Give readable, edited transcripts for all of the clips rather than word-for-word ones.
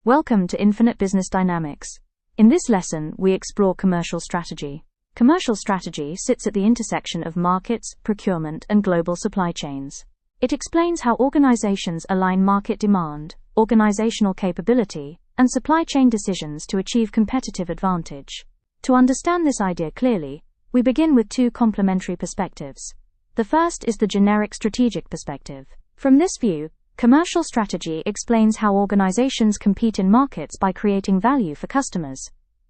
Welcome to Infinite Business Dynamics. In this lesson, we explore commercial strategy. Commercial strategy sits at the intersection of markets, procurement, and global supply chains. It explains how organizations align market demand, organizational capability, and supply chain decisions to achieve competitive advantage. To understand this idea clearly, we begin with two complementary perspectives. The first is the generic strategic perspective. From this view, commercial strategy explains how organizations compete in markets by creating value for customers.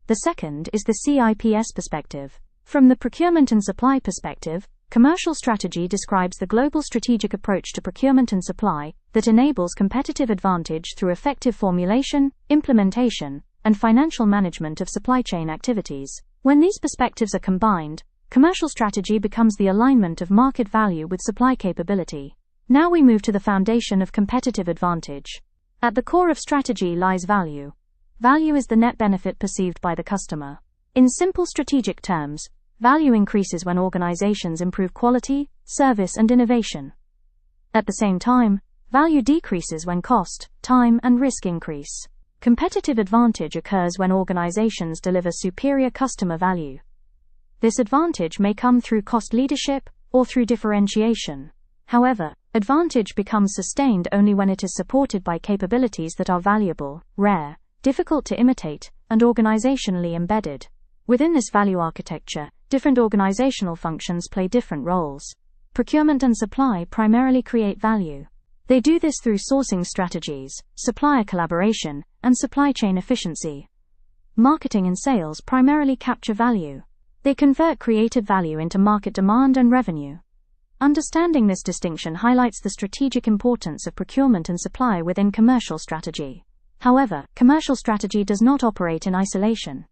The second is the CIPS perspective. From the procurement and supply perspective, commercial strategy describes the global strategic approach to procurement and supply that enables competitive advantage through effective formulation, implementation, and financial management of supply chain activities. When these perspectives are combined, commercial strategy becomes the alignment of market value with supply capability. Now we move to the foundation of competitive advantage. At the core of strategy lies value. Value is the net benefit perceived by the customer. In simple strategic terms, value increases when organizations improve quality, service, and innovation. At the same time, value decreases when cost, time, and risk increase. Competitive advantage occurs when organizations deliver superior customer value. This advantage may come through cost leadership or through differentiation. However, advantage becomes sustained only when it is supported by capabilities that are valuable, rare, difficult to imitate, and organizationally embedded. Within this value architecture, different organizational functions play different roles. Procurement and supply primarily create value. They do this through sourcing strategies, supplier collaboration, and supply chain efficiency. Marketing and sales primarily capture value. They convert created value into market demand and revenue. Understanding this distinction highlights the strategic importance of procurement and supply within commercial strategy. However, commercial strategy does not operate in isolation.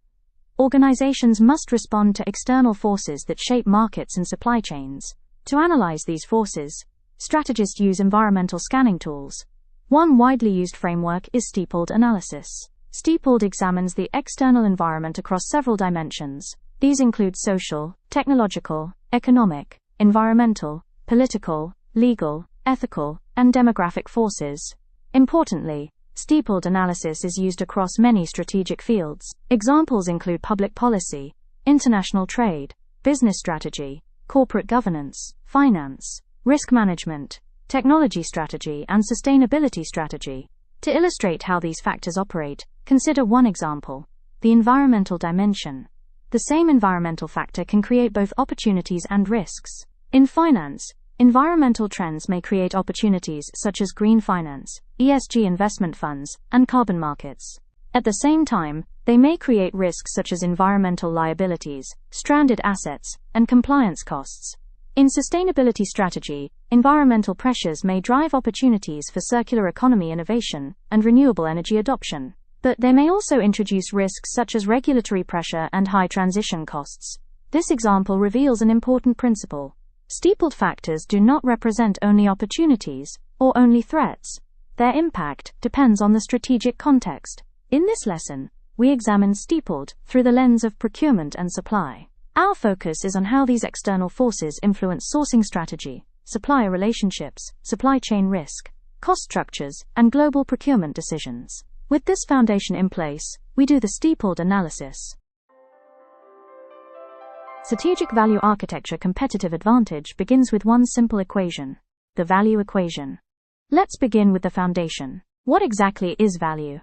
Organizations must respond to external forces that shape markets and supply chains. To analyze these forces, strategists use environmental scanning tools. One widely used framework is STEEPLED analysis. STEEPLED examines the external environment across several dimensions. These include social, technological, economic, environmental, political, legal, ethical, and demographic forces. Importantly, STEEPLED analysis is used across many strategic fields. Examples include public policy, international trade, business strategy, corporate governance, finance, risk management, technology strategy, and sustainability strategy. To illustrate how these factors operate, consider one example: the environmental dimension. The same environmental factor can create both opportunities and risks. In finance, environmental trends may create opportunities such as green finance, ESG investment funds, and carbon markets. At the same time, they may create risks such as environmental liabilities, stranded assets, and compliance costs. In sustainability strategy, environmental pressures may drive opportunities for circular economy innovation and renewable energy adoption. But they may also introduce risks such as regulatory pressure and high transition costs. This example reveals an important principle. STEEPLED factors do not represent only opportunities or only threats. Their impact depends on the strategic context. In this lesson, we examine STEEPLED through the lens of procurement and supply. Our focus is on how these external forces influence sourcing strategy, supplier relationships, supply chain risk, cost structures, and global procurement decisions. With this foundation in place, we do the STEEPLED analysis. Strategic value architecture competitive advantage begins with one simple equation: the value equation. Let's begin with the foundation. What exactly is value?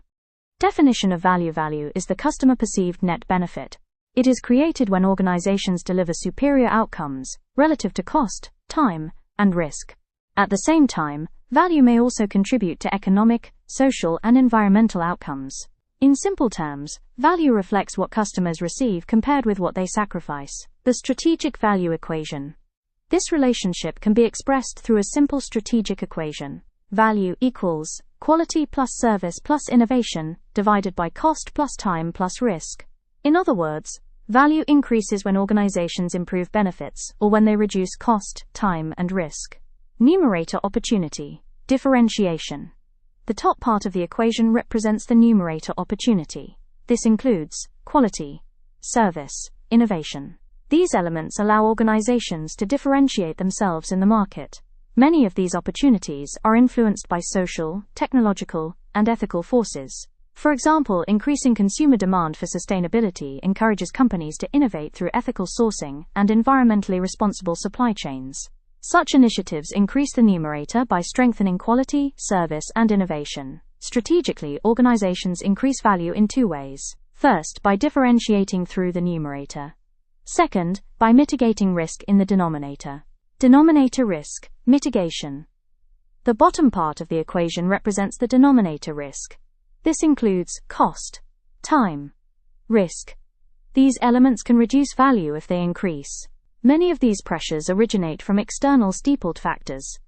Definition of value: value is the customer perceived net benefit. It is created when organizations deliver superior outcomes relative to cost, time, and risk. At the same time, value may also contribute to economic, social, and environmental outcomes. In simple terms, value reflects what customers receive compared with what they sacrifice. The strategic value equation. This relationship can be expressed through a simple strategic equation. Value equals quality plus service plus innovation divided by cost plus time plus risk. In other words, value increases when organizations improve benefits or when they reduce cost, time, and risk. Numerator: opportunity, differentiation. The top part of the equation represents the numerator: opportunity. This includes quality, service, innovation. These elements allow organizations to differentiate themselves in the market. Many of these opportunities are influenced by social, technological, and ethical forces. For example, increasing consumer demand for sustainability encourages companies to innovate through ethical sourcing and environmentally responsible supply chains. Such initiatives increase the numerator by strengthening quality, service, and innovation. Strategically, organizations increase value in two ways. First, by differentiating through the numerator. Second, by mitigating risk in the denominator. Denominator risk, mitigation. The bottom part of the equation represents the denominator risk. This includes cost, time, risk. These elements can reduce value if they increase. Many of these pressures originate from external steepled factors.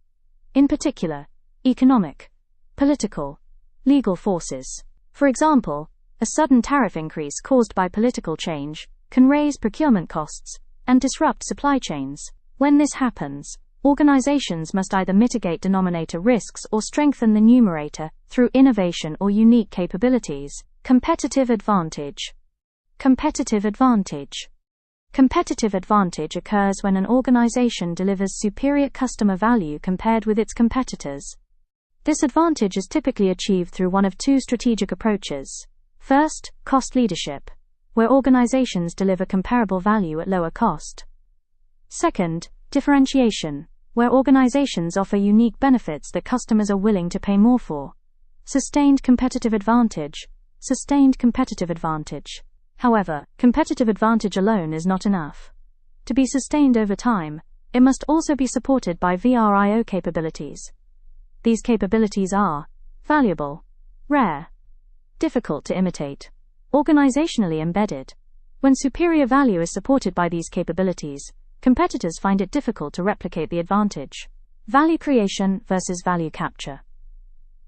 In particular, economic, political, legal forces. For example, a sudden tariff increase caused by political change can raise procurement costs and disrupt supply chains. When this happens, organizations must either mitigate denominator risks or strengthen the numerator through innovation or unique capabilities. Competitive advantage. Competitive advantage. Competitive advantage occurs when an organization delivers superior customer value compared with its competitors. This advantage is typically achieved through one of two strategic approaches. First, cost leadership, where organizations deliver comparable value at lower cost. Second, differentiation, where organizations offer unique benefits that customers are willing to pay more for. Sustained competitive advantage. Sustained competitive advantage. However, competitive advantage alone is not enough. To be sustained over time, it must also be supported by VRIO capabilities. These capabilities are valuable, rare, difficult to imitate, organizationally embedded. When superior value is supported by these capabilities, competitors find it difficult to replicate the advantage. Value creation versus value capture.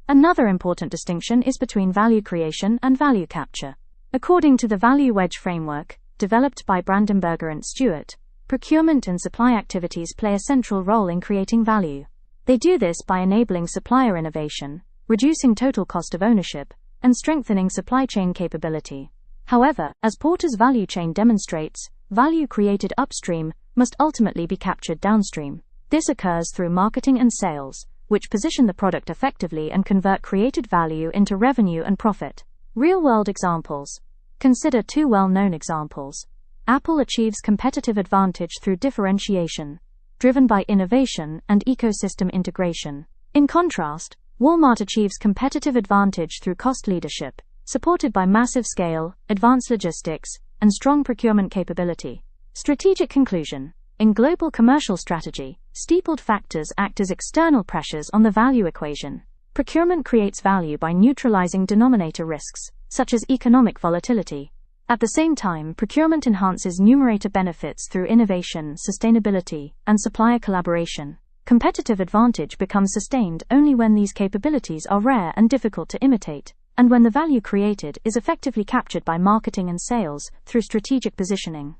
Another important distinction is between value creation and value capture. According to the Value Wedge framework, developed by Brandenberger and Stewart, procurement and supply activities play a central role in creating value. They do this by enabling supplier innovation, reducing total cost of ownership, and strengthening supply chain capability. However, as Porter's value chain demonstrates, value created upstream must ultimately be captured downstream. This occurs through marketing and sales, which position the product effectively and convert created value into revenue and profit. Real-world examples. Consider two well-known examples. Apple achieves competitive advantage through differentiation, driven by innovation and ecosystem integration. In contrast, Walmart achieves competitive advantage through cost leadership, supported by massive scale, advanced logistics, and strong procurement capability. Strategic conclusion. In global commercial strategy, steepled factors act as external pressures on the value equation. Procurement creates value by neutralizing denominator risks, such as economic volatility. At the same time, procurement enhances numerator benefits through innovation, sustainability, and supplier collaboration. Competitive advantage becomes sustained only when these capabilities are rare and difficult to imitate, and when the value created is effectively captured by marketing and sales through strategic positioning.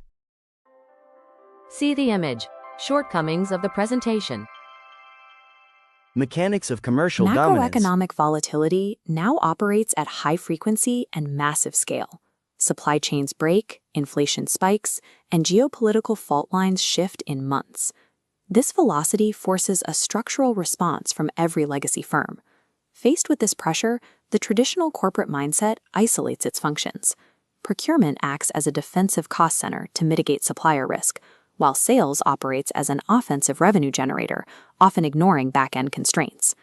See the image. Shortcomings of the presentation. Mechanics of commercial dominance. Macroeconomic volatility now operates at high frequency and massive scale. Supply chains break, inflation spikes, and geopolitical fault lines shift in months. This velocity forces a structural response from every legacy firm. Faced with this pressure, the traditional corporate mindset isolates its functions. Procurement acts as a defensive cost center to mitigate supplier risk, while sales operates as an offensive revenue generator, often ignoring back-end constraints.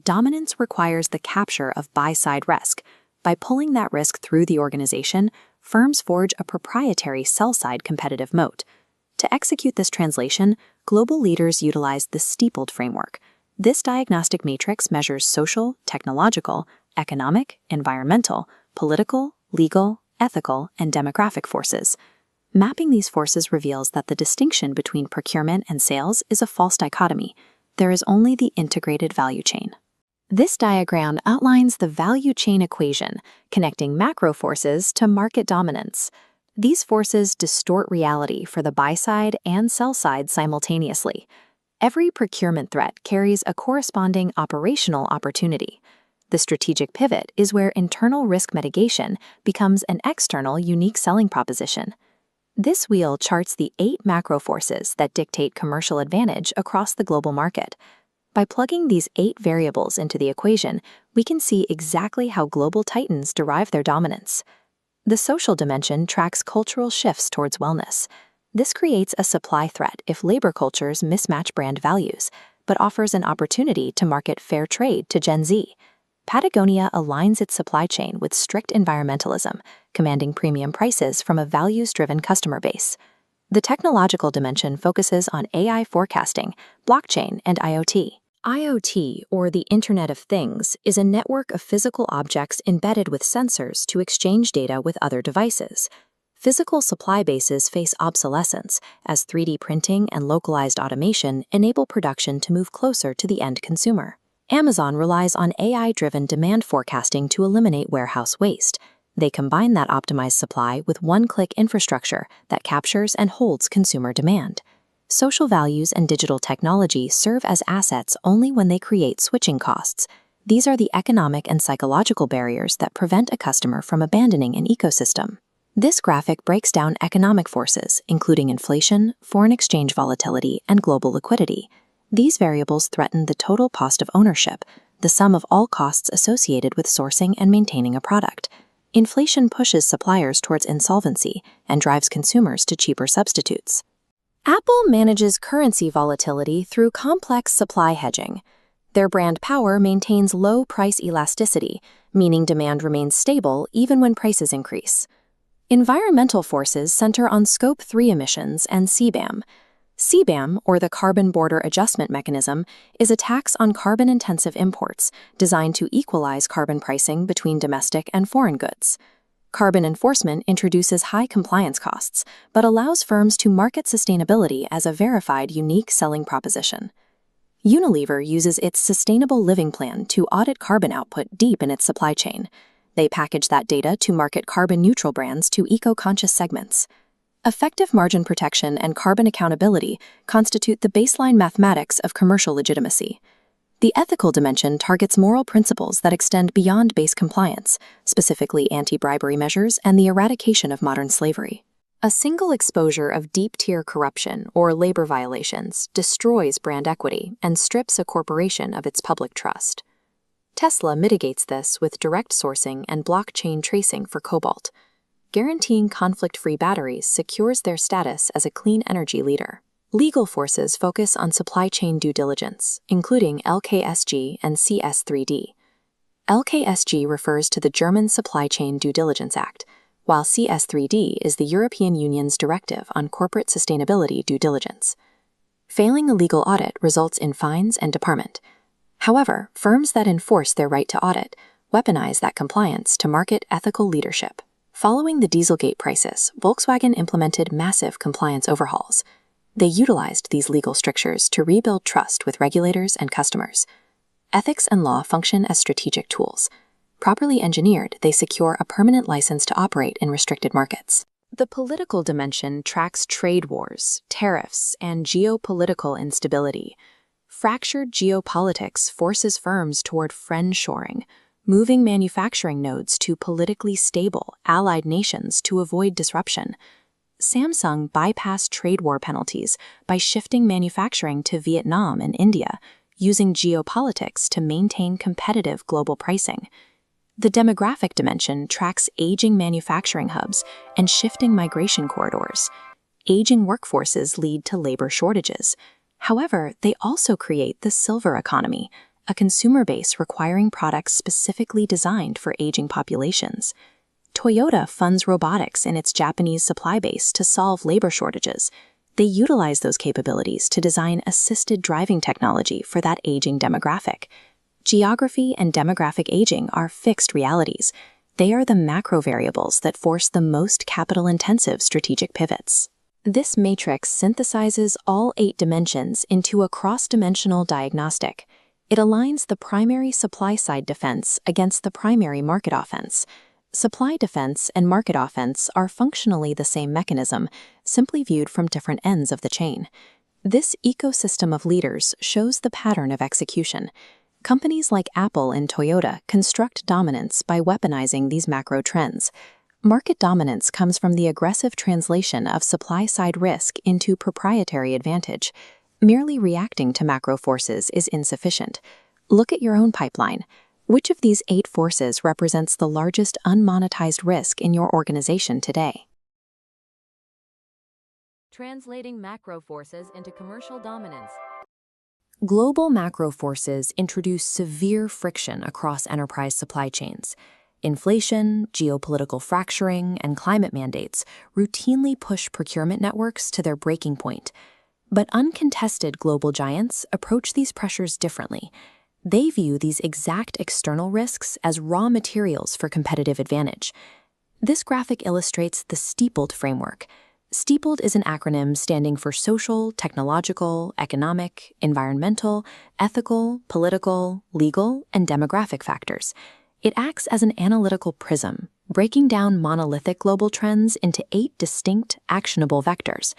Dominance requires the capture of buy-side risk. By pulling that risk through the organization, firms forge a proprietary sell-side competitive moat. To execute this translation, global leaders utilize the STEEPLED framework. This diagnostic matrix measures social, technological, economic, environmental, political, legal, ethical, and demographic forces. Mapping these forces reveals that the distinction between procurement and sales is a false dichotomy. There is only the integrated value chain. This diagram outlines the value chain equation, connecting macro forces to market dominance. These forces distort reality for the buy side and sell side simultaneously. Every procurement threat carries a corresponding operational opportunity. The strategic pivot is where internal risk mitigation becomes an external unique selling proposition. This wheel charts the 8 macro forces that dictate commercial advantage across the global market. By plugging these 8 variables into the equation, we can see exactly how global titans derive their dominance. The social dimension tracks cultural shifts towards wellness. This creates a supply threat if labor cultures mismatch brand values, but offers an opportunity to market fair trade to Gen Z. Patagonia aligns its supply chain with strict environmentalism, commanding premium prices from a values-driven customer base. The technological dimension focuses on AI forecasting, blockchain, and IoT. IoT, or the Internet of Things, is a network of physical objects embedded with sensors to exchange data with other devices. Physical supply bases face obsolescence, as 3D printing and localized automation enable production to move closer to the end consumer. Amazon relies on AI-driven demand forecasting to eliminate warehouse waste. They combine that optimized supply with one-click infrastructure that captures and holds consumer demand. Social values and digital technology serve as assets only when they create switching costs. These are the economic and psychological barriers that prevent a customer from abandoning an ecosystem. This graphic breaks down economic forces, including inflation, foreign exchange volatility, and global liquidity. These variables threaten the total cost of ownership, the sum of all costs associated with sourcing and maintaining a product. Inflation pushes suppliers towards insolvency and drives consumers to cheaper substitutes. Apple manages currency volatility through complex supply hedging. Their brand power maintains low price elasticity, meaning demand remains stable even when prices increase. Environmental forces center on Scope 3 emissions and CBAM. CBAM, or the Carbon Border Adjustment Mechanism, is a tax on carbon-intensive imports designed to equalize carbon pricing between domestic and foreign goods. Carbon enforcement introduces high compliance costs, but allows firms to market sustainability as a verified, unique selling proposition. Unilever uses its Sustainable Living Plan to audit carbon output deep in its supply chain. They package that data to market carbon-neutral brands to eco-conscious segments. Effective margin protection and carbon accountability constitute the baseline mathematics of commercial legitimacy. The ethical dimension targets moral principles that extend beyond base compliance, specifically anti-bribery measures and the eradication of modern slavery. A single exposure of deep-tier corruption or labor violations destroys brand equity and strips a corporation of its public trust. Tesla mitigates this with direct sourcing and blockchain tracing for cobalt. Guaranteeing conflict-free batteries secures their status as a clean energy leader. Legal forces focus on supply chain due diligence, including LKSG and CS3D. LKSG refers to the German Supply Chain Due Diligence Act, while CS3D is the European Union's directive on corporate sustainability due diligence. Failing a legal audit results in fines and debarment. However, firms that enforce their right to audit weaponize that compliance to market ethical leadership. Following the Dieselgate crisis, Volkswagen implemented massive compliance overhauls. They utilized these legal strictures to rebuild trust with regulators and customers. Ethics and law function as strategic tools. Properly engineered, they secure a permanent license to operate in restricted markets. The political dimension tracks trade wars, tariffs, and geopolitical instability. Fractured geopolitics forces firms toward friendshoring, moving manufacturing nodes to politically stable, allied nations to avoid disruption. Samsung bypassed trade war penalties by shifting manufacturing to Vietnam and India, using geopolitics to maintain competitive global pricing. The demographic dimension tracks aging manufacturing hubs and shifting migration corridors. Aging workforces lead to labor shortages. However, they also create the silver economy, a consumer base requiring products specifically designed for aging populations. Toyota funds robotics in its Japanese supply base to solve labor shortages. They utilize those capabilities to design assisted driving technology for that aging demographic. Geography and demographic aging are fixed realities. They are the macro variables that force the most capital-intensive strategic pivots. This matrix synthesizes all 8 dimensions into a cross-dimensional diagnostic. It aligns the primary supply-side defense against the primary market offense. Supply defense and market offense are functionally the same mechanism, simply viewed from different ends of the chain. This ecosystem of leaders shows the pattern of execution. Companies like Apple and Toyota construct dominance by weaponizing these macro trends. Market dominance comes from the aggressive translation of supply-side risk into proprietary advantage. Merely reacting to macro forces is insufficient. Look at your own pipeline. Which of these 8 forces represents the largest unmonetized risk in your organization today? Translating macro forces into commercial dominance. Global macro forces introduce severe friction across enterprise supply chains. Inflation, geopolitical fracturing, and climate mandates routinely push procurement networks to their breaking point. But uncontested global giants approach these pressures differently. They view these exact external risks as raw materials for competitive advantage. This graphic illustrates the STEEPLED framework. STEEPLED is an acronym standing for social, technological, economic, environmental, ethical, political, legal, and demographic factors. It acts as an analytical prism, breaking down monolithic global trends into 8 distinct, actionable vectors.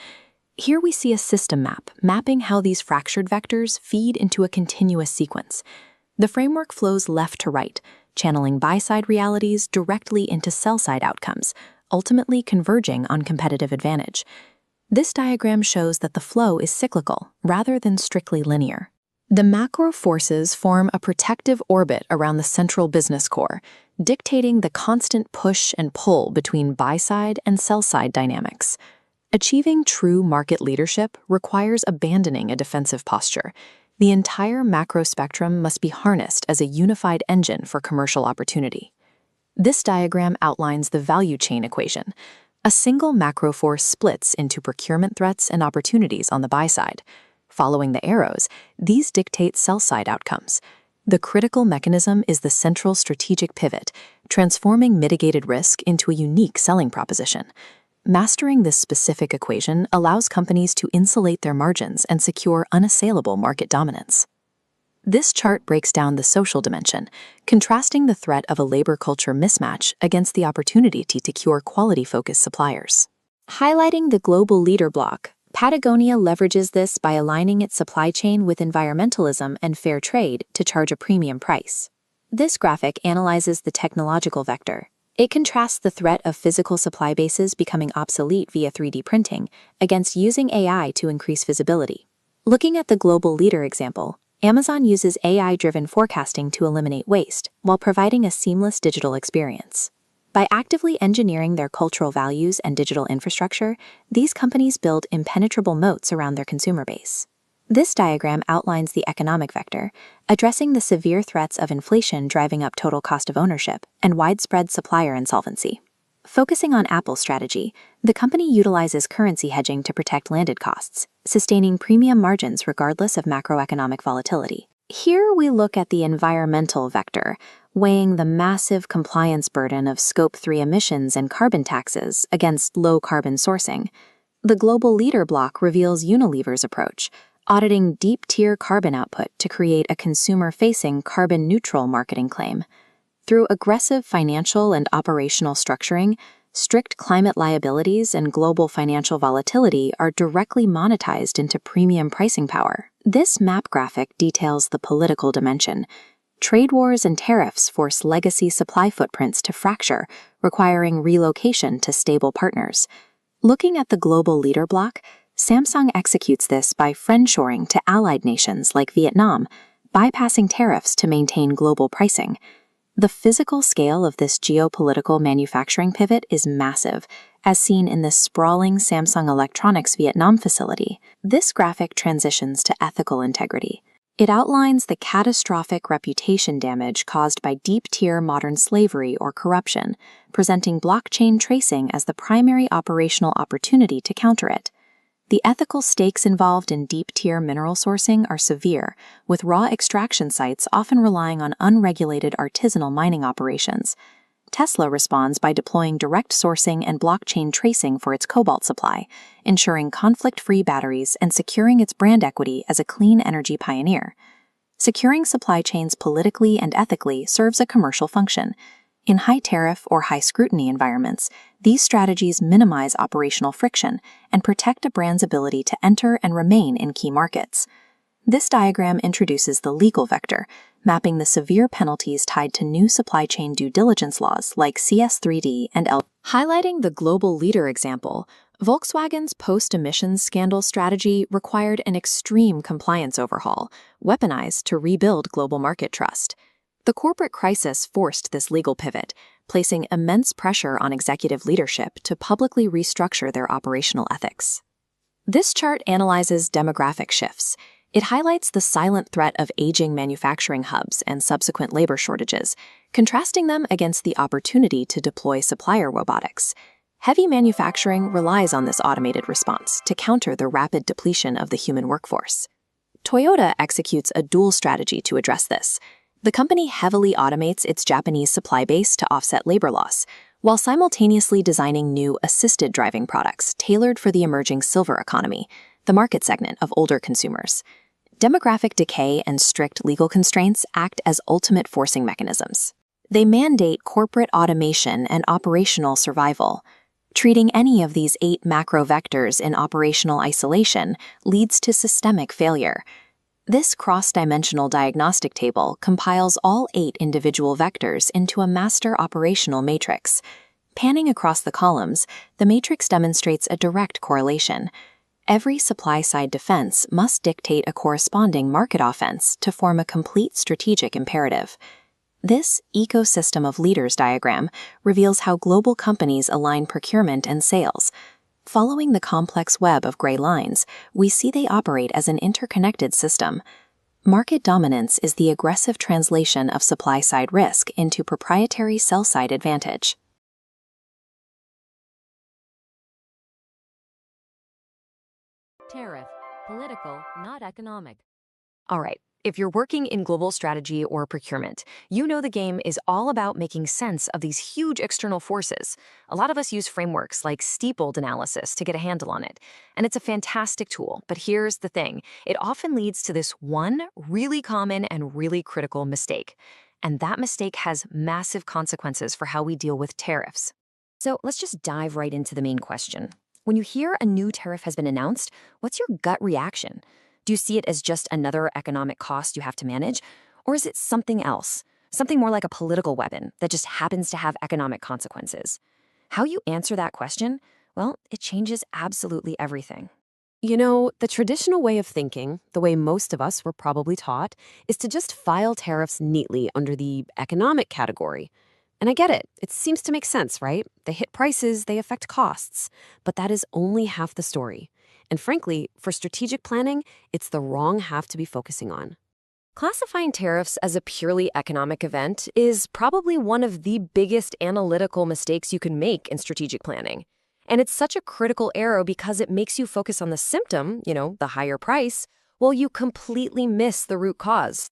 Here we see a system map, mapping how these fractured vectors feed into a continuous sequence. The framework flows left to right, channeling buy-side realities directly into sell-side outcomes, ultimately converging on competitive advantage. This diagram shows that the flow is cyclical, rather than strictly linear. The macro forces form a protective orbit around the central business core, dictating the constant push and pull between buy-side and sell-side dynamics. Achieving true market leadership requires abandoning a defensive posture. The entire macro spectrum must be harnessed as a unified engine for commercial opportunity. This diagram outlines the value chain equation. A single macro force splits into procurement threats and opportunities on the buy side. Following the arrows, these dictate sell-side outcomes. The critical mechanism is the central strategic pivot, transforming mitigated risk into a unique selling proposition. Mastering this specific equation allows companies to insulate their margins and secure unassailable market dominance. This chart breaks down the social dimension, contrasting the threat of a labor culture mismatch against the opportunity to secure quality-focused suppliers. Highlighting the global leader block, Patagonia leverages this by aligning its supply chain with environmentalism and fair trade to charge a premium price. This graphic analyzes the technological vector. It contrasts the threat of physical supply bases becoming obsolete via 3D printing against using AI to increase visibility. Looking at the global leader example, Amazon uses AI-driven forecasting to eliminate waste while providing a seamless digital experience. By actively engineering their cultural values and digital infrastructure, these companies build impenetrable moats around their consumer base. This diagram outlines the economic vector, addressing the severe threats of inflation driving up total cost of ownership and widespread supplier insolvency. Focusing on Apple's strategy, the company utilizes currency hedging to protect landed costs, sustaining premium margins regardless of macroeconomic volatility. Here we look at the environmental vector, weighing the massive compliance burden of Scope 3 emissions and carbon taxes against low-carbon sourcing. The global leader block reveals Unilever's approach, auditing deep-tier carbon output to create a consumer-facing carbon-neutral marketing claim. Through aggressive financial and operational structuring, strict climate liabilities and global financial volatility are directly monetized into premium pricing power. This map graphic details the political dimension. Trade wars and tariffs force legacy supply footprints to fracture, requiring relocation to stable partners. Looking at the global leader block, Samsung executes this by friendshoring to allied nations like Vietnam, bypassing tariffs to maintain global pricing. The physical scale of this geopolitical manufacturing pivot is massive, as seen in this sprawling Samsung Electronics Vietnam facility. This graphic transitions to ethical integrity. It outlines the catastrophic reputation damage caused by deep-tier modern slavery or corruption, presenting blockchain tracing as the primary operational opportunity to counter it. The ethical stakes involved in deep-tier mineral sourcing are severe, with raw extraction sites often relying on unregulated artisanal mining operations. Tesla responds by deploying direct sourcing and blockchain tracing for its cobalt supply, ensuring conflict-free batteries and securing its brand equity as a clean energy pioneer. Securing supply chains politically and ethically serves a commercial function. In high-tariff or high-scrutiny environments, these strategies minimize operational friction and protect a brand's ability to enter and remain in key markets. This diagram introduces the legal vector, mapping the severe penalties tied to new supply chain due diligence laws like CS3D and L6M2. Highlighting the global leader example, Volkswagen's post-emissions scandal strategy required an extreme compliance overhaul, weaponized to rebuild global market trust. The corporate crisis forced this legal pivot, placing immense pressure on executive leadership to publicly restructure their operational ethics. This chart analyzes demographic shifts. It highlights the silent threat of aging manufacturing hubs and subsequent labor shortages, contrasting them against the opportunity to deploy supplier robotics. Heavy manufacturing relies on this automated response to counter the rapid depletion of the human workforce. Toyota executes a dual strategy to address this. The company heavily automates its Japanese supply base to offset labor loss, while simultaneously designing new assisted driving products tailored for the emerging silver economy, the market segment of older consumers. Demographic decay and strict legal constraints act as ultimate forcing mechanisms. They mandate corporate automation and operational survival. Treating any of these 8 macro vectors in operational isolation leads to systemic failure. This cross-dimensional diagnostic table compiles all 8 individual vectors into a master operational matrix. Panning across the columns, the matrix demonstrates a direct correlation. Every supply-side defense must dictate a corresponding market offense to form a complete strategic imperative. This ecosystem of leaders diagram reveals how global companies align procurement and sales. Following the complex web of gray lines, we see they operate as an interconnected system. Market dominance is the aggressive translation of supply-side risk into proprietary sell-side advantage. Tariff. Political, not economic. All right, if you're working in global strategy or procurement, you know the game is all about making sense of these huge external forces. A lot of us use frameworks like STEEPLED analysis to get a handle on it, and it's a fantastic tool. But here's the thing, it often leads to this one really common and really critical mistake. And that mistake has massive consequences for how we deal with tariffs. So let's just dive right into the main question. When you hear a new tariff has been announced, what's your gut reaction? Do you see it as just another economic cost you have to manage? Or is it something else? Something more like a political weapon that just happens to have economic consequences? How you answer that question, well, it changes absolutely everything. You know, the traditional way of thinking, the way most of us were probably taught, is to just file tariffs neatly under the economic category. And I get it. It seems to make sense, right? They hit prices, they affect costs. But that is only half the story. And frankly, for strategic planning, it's the wrong half to be focusing on. Classifying tariffs as a purely economic event is probably one of the biggest analytical mistakes you can make in strategic planning. And it's such a critical error because it makes you focus on the symptom, the higher price, while you completely miss the root cause.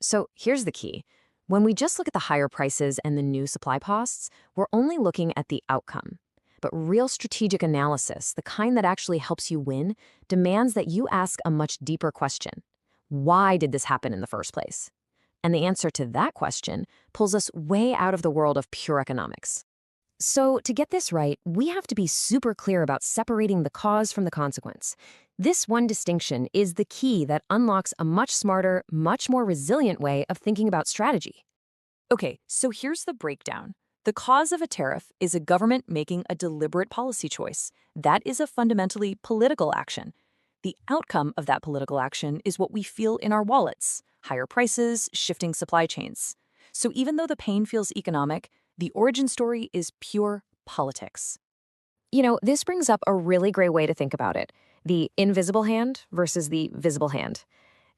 So here's the key. When we just look at the higher prices and the new supply costs, we're only looking at the outcome. But real strategic analysis, the kind that actually helps you win, demands that you ask a much deeper question. Why did this happen in the first place? And the answer to that question pulls us way out of the world of pure economics. So to get this right, we have to be super clear about separating the cause from the consequence. This one distinction is the key that unlocks a much smarter, much more resilient way of thinking about strategy. Okay, so here's the breakdown. The cause of a tariff is a government making a deliberate policy choice. That is a fundamentally political action. The outcome of that political action is what we feel in our wallets: higher prices, shifting supply chains. So even though the pain feels economic, the origin story is pure politics. This brings up a really great way to think about it: the invisible hand versus the visible hand.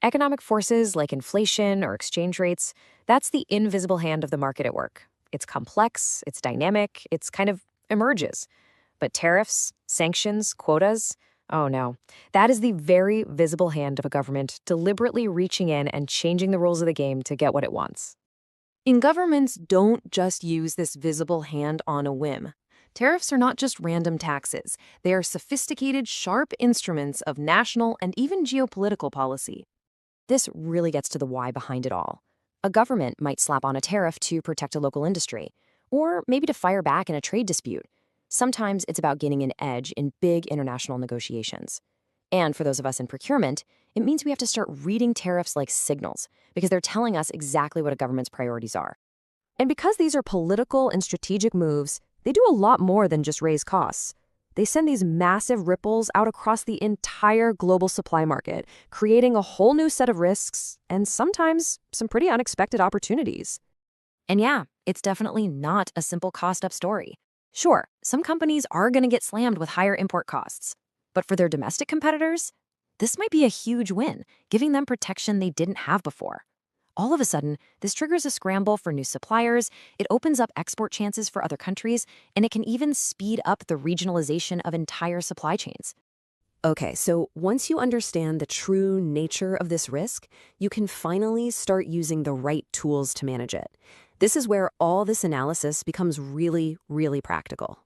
Economic forces like inflation or exchange rates, that's the invisible hand of the market at work. It's complex, it's dynamic, it's kind of emerges. But tariffs, sanctions, quotas, oh no. That is the very visible hand of a government deliberately reaching in and changing the rules of the game to get what it wants. And governments don't just use this visible hand on a whim. Tariffs are not just random taxes. They are sophisticated, sharp instruments of national and even geopolitical policy. This really gets to the why behind it all. A government might slap on a tariff to protect a local industry, or maybe to fire back in a trade dispute. Sometimes it's about gaining an edge in big international negotiations. And for those of us in procurement, it means we have to start reading tariffs like signals, because they're telling us exactly what a government's priorities are. And because these are political and strategic moves, they do a lot more than just raise costs. They send these massive ripples out across the entire global supply market, creating a whole new set of risks and sometimes some pretty unexpected opportunities. And yeah, it's definitely not a simple cost-up story. Sure, some companies are going to get slammed with higher import costs. But for their domestic competitors, this might be a huge win, giving them protection they didn't have before. All of a sudden, this triggers a scramble for new suppliers, it opens up export chances for other countries, and it can even speed up the regionalization of entire supply chains. Okay, so once you understand the true nature of this risk, you can finally start using the right tools to manage it. This is where all this analysis becomes really, really practical.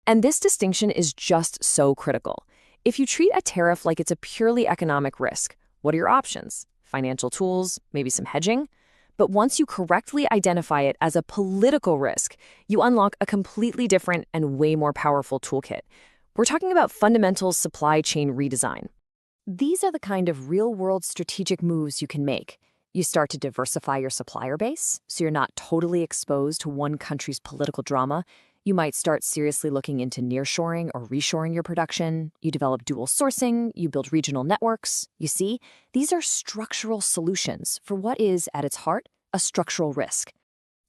And this distinction is just so critical. If you treat a tariff like it's a purely economic risk, what are your options? Financial tools, maybe some hedging? But once you correctly identify it as a political risk, you unlock a completely different and way more powerful toolkit. We're talking about fundamental supply chain redesign. These are the kind of real-world strategic moves you can make. You start to diversify your supplier base, so you're not totally exposed to one country's political drama. You might start seriously looking into nearshoring or reshoring your production. You develop dual sourcing, you build regional networks. You see, these are structural solutions for what is, at its heart, a structural risk.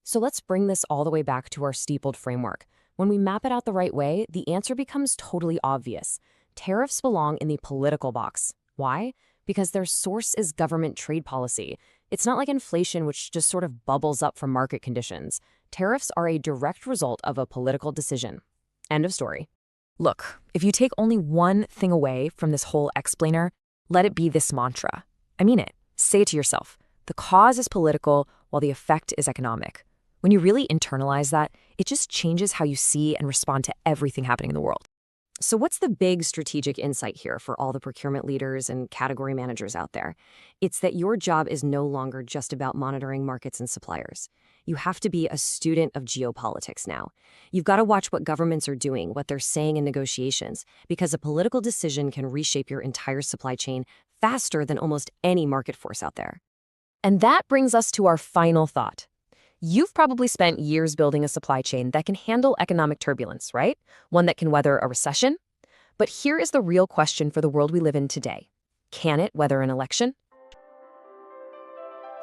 So let's bring this all the way back to our STEEPLED framework. When we map it out the right way, the answer becomes totally obvious. Tariffs belong in the political box. Why? Because their source is government trade policy. It's not like inflation, which just sort of bubbles up from market conditions. Tariffs are a direct result of a political decision. End of story. Look, if you take only one thing away from this whole explainer, let it be this mantra. I mean it. Say it to yourself. The cause is political, while the effect is economic. When you really internalize that, it just changes how you see and respond to everything happening in the world. So what's the big strategic insight here for all the procurement leaders and category managers out there? It's that your job is no longer just about monitoring markets and suppliers. You have to be a student of geopolitics now. You've got to watch what governments are doing, what they're saying in negotiations, because a political decision can reshape your entire supply chain faster than almost any market force out there. And that brings us to our final thought. You've probably spent years building a supply chain that can handle economic turbulence, right? One that can weather a recession. But here is the real question for the world we live in today. Can it weather an election?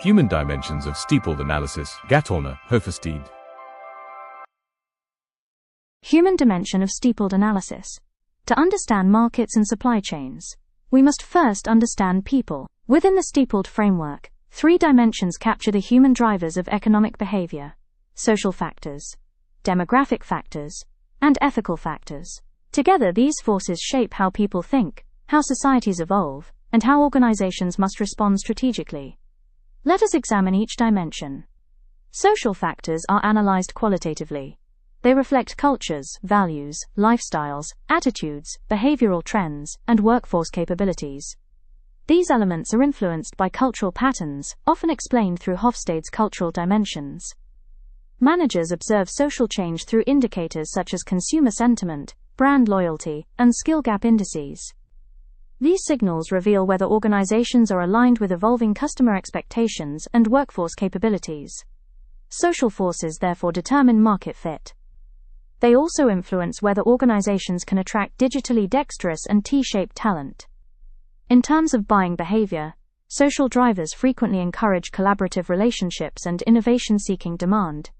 Human dimensions of steepled analysis. Gatorna, Hofersteed. Human dimension of steepled analysis. To understand markets and supply chains, we must first understand people. Within the steepled framework, 3 dimensions capture the human drivers of economic behavior: social factors, demographic factors, and ethical factors. Together, these forces shape how people think, how societies evolve, and how organizations must respond strategically. Let us examine each dimension. Social factors are analyzed qualitatively. They reflect cultures, values, lifestyles, attitudes, behavioral trends, and workforce capabilities. These elements are influenced by cultural patterns, often explained through Hofstede's cultural dimensions. Managers observe social change through indicators such as consumer sentiment, brand loyalty, and skill gap indices. These signals reveal whether organizations are aligned with evolving customer expectations and workforce capabilities. Social forces therefore determine market fit. They also influence whether organizations can attract digitally dexterous and T-shaped talent. In terms of buying behavior, social drivers frequently encourage collaborative relationships and innovation-seeking demand.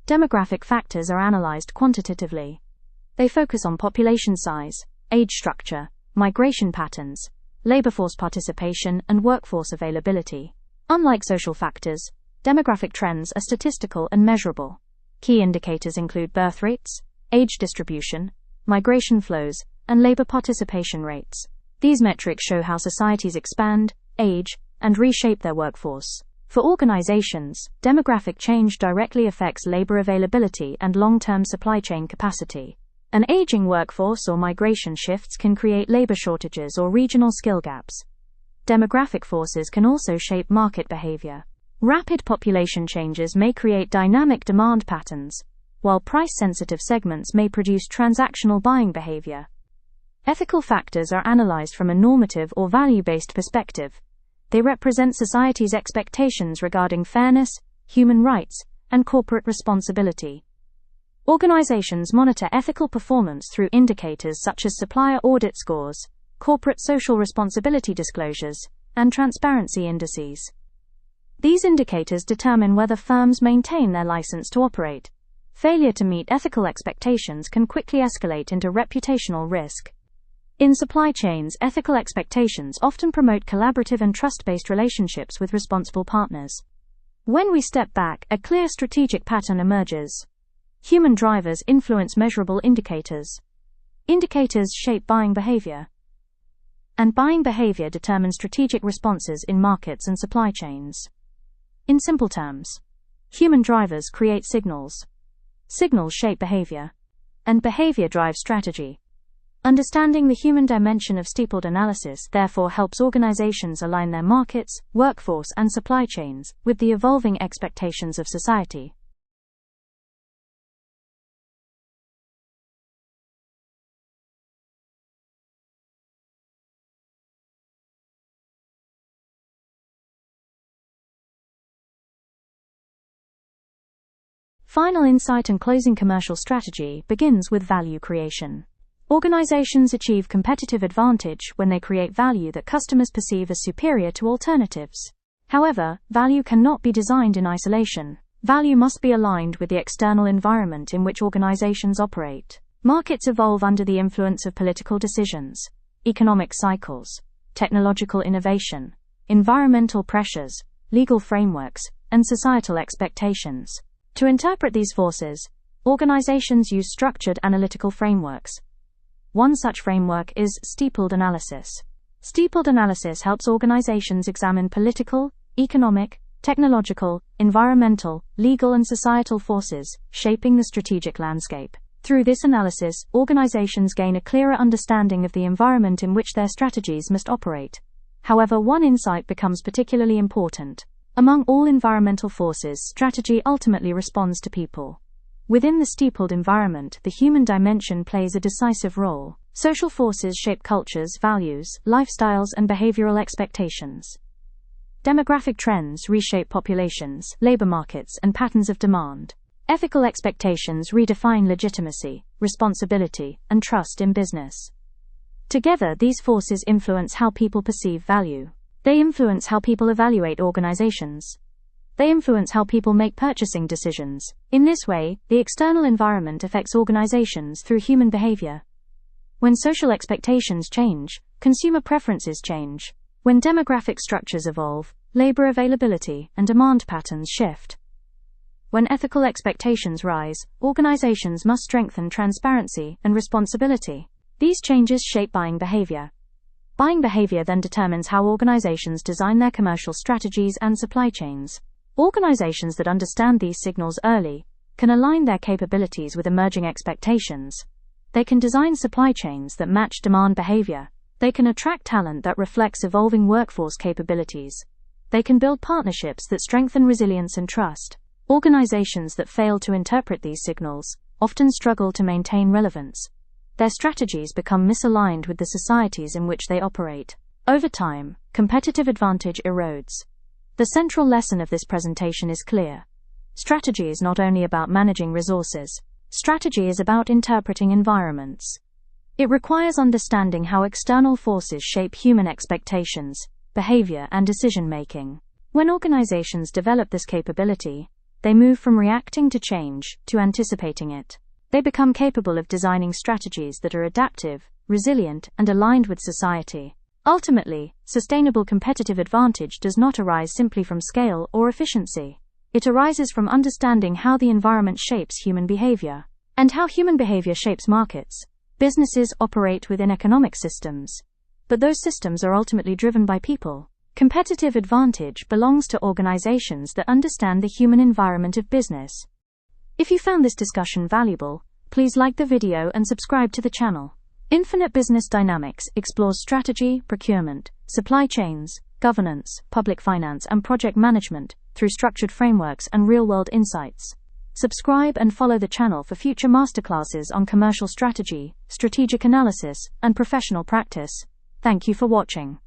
Demographic factors are analyzed quantitatively. They focus on population size, age structure, migration patterns, labor force participation, and workforce availability. Unlike social factors, demographic trends are statistical and measurable. Key indicators include birth rates, age distribution, migration flows, and labor participation rates. These metrics show how societies expand, age, and reshape their workforce. For organizations, demographic change directly affects labor availability and long-term supply chain capacity. An aging workforce or migration shifts can create labor shortages or regional skill gaps. Demographic forces can also shape market behavior. Rapid population changes may create dynamic demand patterns, while price-sensitive segments may produce transactional buying behavior. Ethical factors are analyzed from a normative or value-based perspective. They represent society's expectations regarding fairness, human rights, and corporate responsibility. Organizations monitor ethical performance through indicators such as supplier audit scores, corporate social responsibility disclosures, and transparency indices. These indicators determine whether firms maintain their license to operate. Failure to meet ethical expectations can quickly escalate into reputational risk. In supply chains, ethical expectations often promote collaborative and trust-based relationships with responsible partners. When we step back, a clear strategic pattern emerges. Human drivers influence measurable indicators. Indicators shape buying behavior. And buying behavior determines strategic responses in markets and supply chains. In simple terms, human drivers create signals. Signals shape behavior. And behavior drives strategy. Understanding the human dimension of STEEPLED analysis therefore helps organizations align their markets, workforce, and supply chains with the evolving expectations of society. Final insight and closing. Commercial strategy begins with value creation. Organizations achieve competitive advantage when they create value that customers perceive as superior to alternatives. However, value cannot be designed in isolation. Value must be aligned with the external environment in which organizations operate. Markets evolve under the influence of political decisions, economic cycles, technological innovation, environmental pressures, legal frameworks, and societal expectations. To interpret these forces, organizations use structured analytical frameworks. One such framework is STEEPLED analysis. STEEPLED analysis helps organizations examine political, economic, technological, environmental, legal, and societal forces shaping the strategic landscape. Through this analysis, organizations gain a clearer understanding of the environment in which their strategies must operate. However, one insight becomes particularly important. Among all environmental forces, strategy ultimately responds to people. Within the STEEPLED environment, the human dimension plays a decisive role. Social forces shape cultures, values, lifestyles, and behavioral expectations. Demographic trends reshape populations, labor markets, and patterns of demand. Ethical expectations redefine legitimacy, responsibility, and trust in business. Together, these forces influence how people perceive value. They influence how people evaluate organizations. They influence how people make purchasing decisions. In this way, the external environment affects organizations through human behavior. When social expectations change, consumer preferences change. When demographic structures evolve, labor availability and demand patterns shift. When ethical expectations rise, organizations must strengthen transparency and responsibility. These changes shape buying behavior. Buying behavior then determines how organizations design their commercial strategies and supply chains. Organizations that understand these signals early can align their capabilities with emerging expectations. They can design supply chains that match demand behavior. They can attract talent that reflects evolving workforce capabilities. They can build partnerships that strengthen resilience and trust. Organizations that fail to interpret these signals often struggle to maintain relevance. Their strategies become misaligned with the societies in which they operate. Over time, competitive advantage erodes. The central lesson of this presentation is clear. Strategy is not only about managing resources. Strategy is about interpreting environments. It requires understanding how external forces shape human expectations, behavior, and decision-making. When organizations develop this capability, they move from reacting to change to anticipating it. They become capable of designing strategies that are adaptive, resilient, and aligned with society. Ultimately, sustainable competitive advantage does not arise simply from scale or efficiency. It arises from understanding how the environment shapes human behavior, and how human behavior shapes markets. Businesses operate within economic systems, but those systems are ultimately driven by people. Competitive advantage belongs to organizations that understand the human environment of business. If you found this discussion valuable, please like the video and subscribe to the channel. Infinite Business Dynamics explores strategy, procurement, supply chains, governance, public finance, and project management through structured frameworks and real-world insights. Subscribe and follow the channel for future masterclasses on commercial strategy, strategic analysis, and professional practice. Thank you for watching.